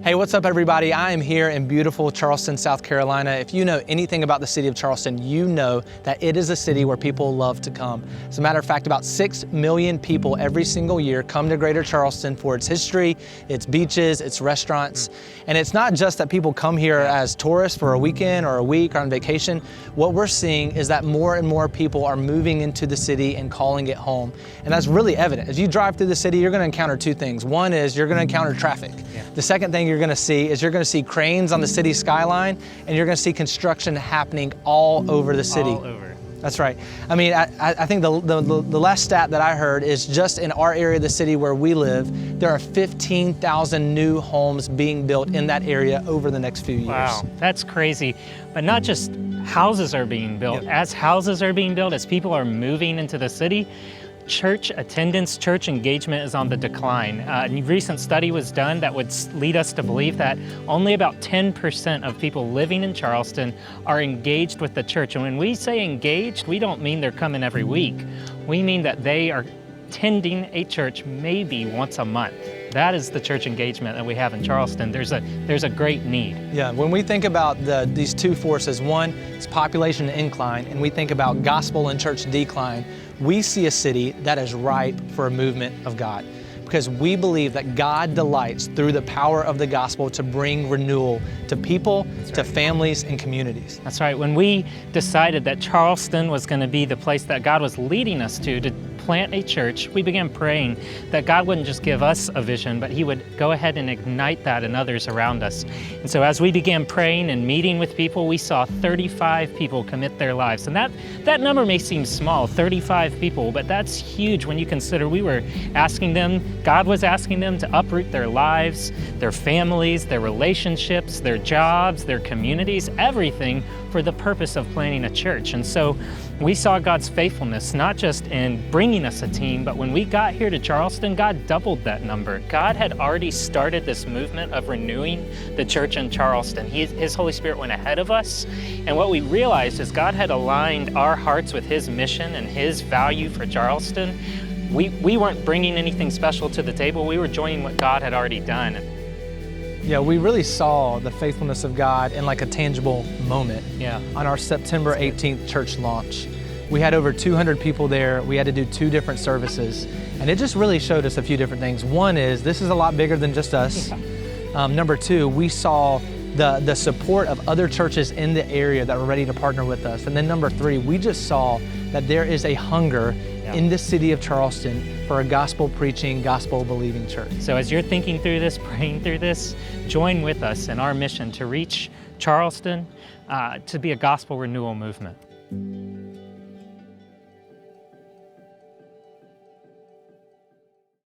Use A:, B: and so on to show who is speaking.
A: Hey, what's up everybody? I am here in beautiful Charleston, South Carolina. If you know anything about the city of Charleston, you know that it is a city where people love to come. As a matter of fact, about 6 million people every single year come to Greater Charleston for its history, its beaches, its restaurants. And it's not just that people come here as tourists for a weekend or a week or on vacation. What we're seeing is that more and more people are moving into the city and calling it home. And that's really evident. As you drive through the city, you're gonna encounter two things. One is you're gonna encounter traffic. The second thing you're gonna see is you're gonna see cranes on the city skyline, and you're gonna see construction happening all over the city.
B: All over.
A: That's right. I mean, I think the last stat that I heard is just in our area of the city where we live, there are 15,000 new homes being built in that area over the next few years.
B: Wow, that's crazy. But not just houses are being built.
A: Yep.
B: As houses are being built, as people are moving into the city, church attendance, church engagement is on the decline. A recent study was done that would lead us to believe that only about 10% of people living in Charleston are engaged with the church. And when we say engaged, we don't mean they're coming every week. We mean that they are attending a church maybe once a month. That is the church engagement that we have in Charleston. There's a great need.
A: Yeah, when we think about these two forces, one is population incline, and we think about gospel and church decline, we see a city that is ripe for a movement of God, because we believe that God delights through the power of the gospel to bring renewal to people, to families, and communities.
B: That's right. When we decided that Charleston was going to be the place that God was leading us to plant a church, we began praying that God wouldn't just give us a vision, but He would go ahead and ignite that in others around us. And so as we began praying and meeting with people, we saw 35 people commit their lives. And that number may seem small, 35 people, but that's huge when you consider we were asking them, God was asking them to uproot their lives, their families, their relationships, their jobs, their communities, everything for the purpose of planting a church. And so we saw God's faithfulness, not just in bringing us a team, but when we got here to Charleston, God doubled that number. God had already started this movement of renewing the church in Charleston. His Holy Spirit went ahead of us, and what we realized is God had aligned our hearts with His mission and His value for Charleston. We weren't bringing anything special to the table. We were joining what God had already done.
A: Yeah, we really saw the faithfulness of God in like a tangible moment.
B: Yeah.
A: On our September 18th church launch. We had over 200 people there. We had to do 2 different services. And it just really showed us a few different things. One is, this is a lot bigger than just us. Yeah. Number 2, we saw the support of other churches in the area that were ready to partner with us. And then number 3, we just saw that there is a hunger in the city of Charleston for a gospel preaching, gospel believing church.
B: So as you're thinking through this, praying through this, join with us in our mission to reach Charleston, to be a gospel renewal movement.